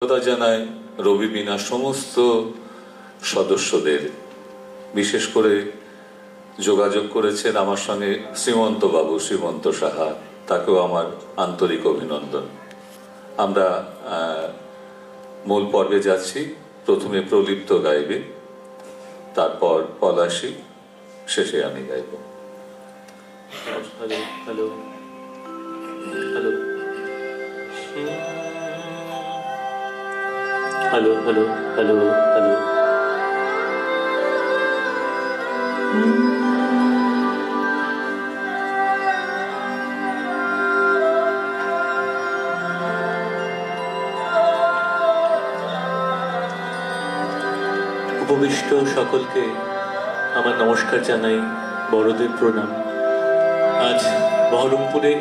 কৃতজ্ঞতা জানাই রবি বিনা সমস্ত সদস্যদের। বিশেষ করে যোগাযোগ করেছেন আমার সঙ্গে শ্রীমন্ত বাবু, শ্রীমন্ত সাহা, তাকেও আমার আন্তরিক অভিনন্দন। আমরা মূল পর্বে যাচ্ছি। প্রথমে প্রলিপ্ত গাইবে, তারপর পলাশী, শেষে আমি গাইব। Hello hello hello hello hello hello hello. উপবিষ্ট সকলকে আমার নমস্কার জানাই, বড়দের প্রণাম। আজ বহরমপুরে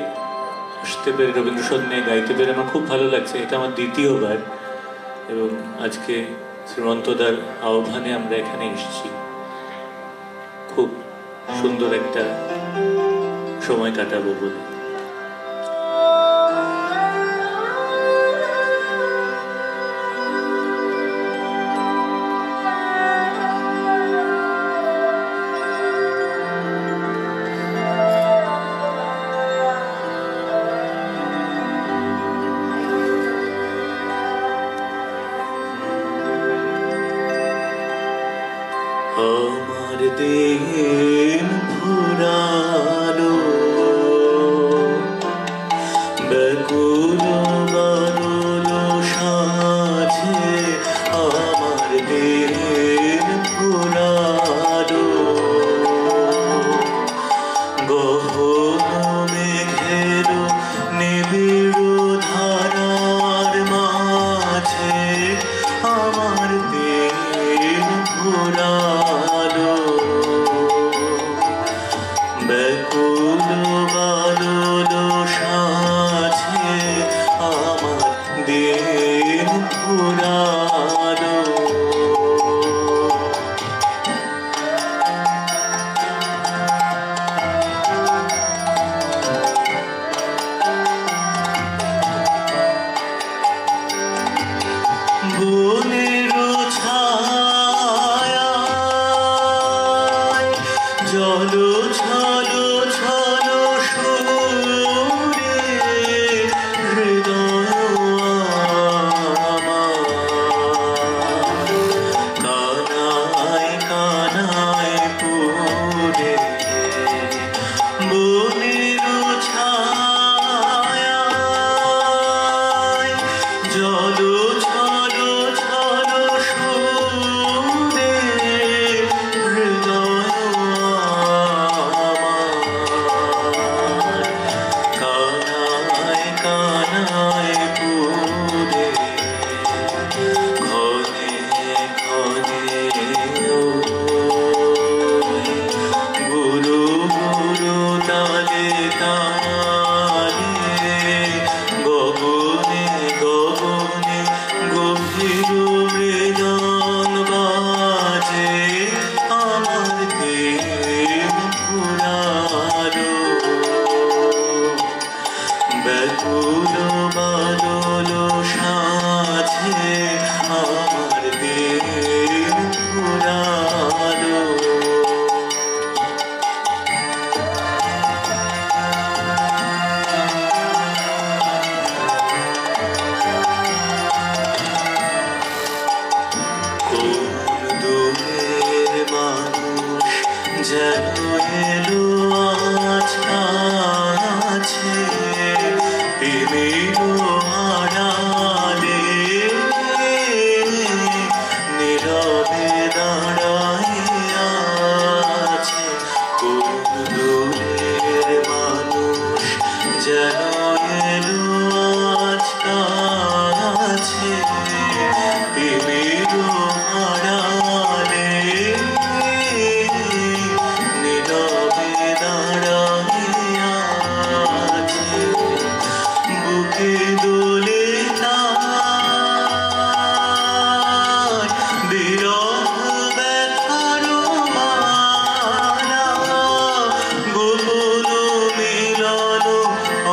আসতে পেরে, রবীন্দ্রসদনে গাইতে পেরে আমার খুব ভালো লাগছে। এটা আমার দ্বিতীয়বার, এবং আজকে শ্রীমন্তদার আহ্বানে আমরা এখানে এসেছি। খুব সুন্দর একটা সময় কাটাবো বলে। আমার দিন ফুরালো ব্যাকুল বাদল সাজে, আমার দিন ফুরালো গহন মেঘের নিবিড় ধারার মাঝে, আমার দিন ফুরালো ব্যাকুল বাদল সাজে, আমার দিন ফুরালো। বনের ছায়ায় জল ছলো ছলো সুরে, হৃদয় আমার কানায় কানায় পুরে। বনের ছায়ায় জল ছলো ছলো সুরে, হৃদয় আমার কানায় কানায় পুরে। ঘনে ঘনে গুরু গুরু তালে তালে, গগনে গগনে গভীর মৃদং বাজে, আমার দিন ফুরালো ব্যাকুল বাদল সাজে, আমার দিন ফুরালো। কোন দূরের মানুষ যেন এলো আজ কাছে, তিমির আড়ালে নীরবে দাঁড়াইয়া আছে। কোন দূরের মানুষ যেন এলো আজ কাছে, তিমির আড়ালে নীরবে দাঁড়াইয়া আছে। বুকে দোলে তার বিরহ ব্যথার মালা, গোপন মিলন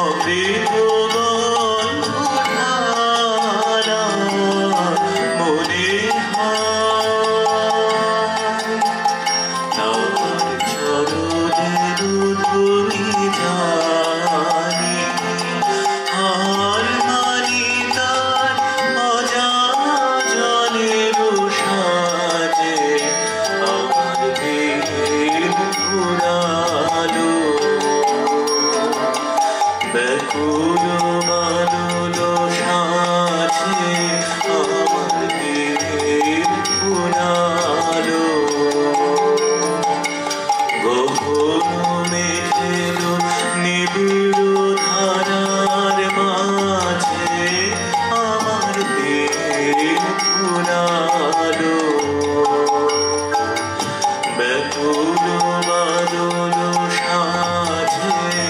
অমৃত গন্ধ ধারা। আমার দেহের পুরালো গহন মেঘের নিবিড় ধারার মাঝে আমার দেহের পুরালো ব্যাকুল বাদল সাজে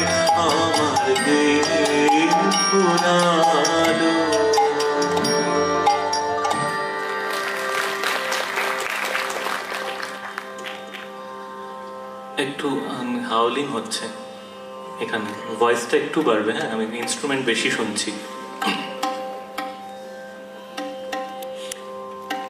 আমার দেহের পুরালো। একটু হাউলিং হচ্ছে এখানে, ভয়েসটা একটু বাড়বে, হ্যাঁ আমি ইনস্ট্রুমেন্ট বেশি শুনছি।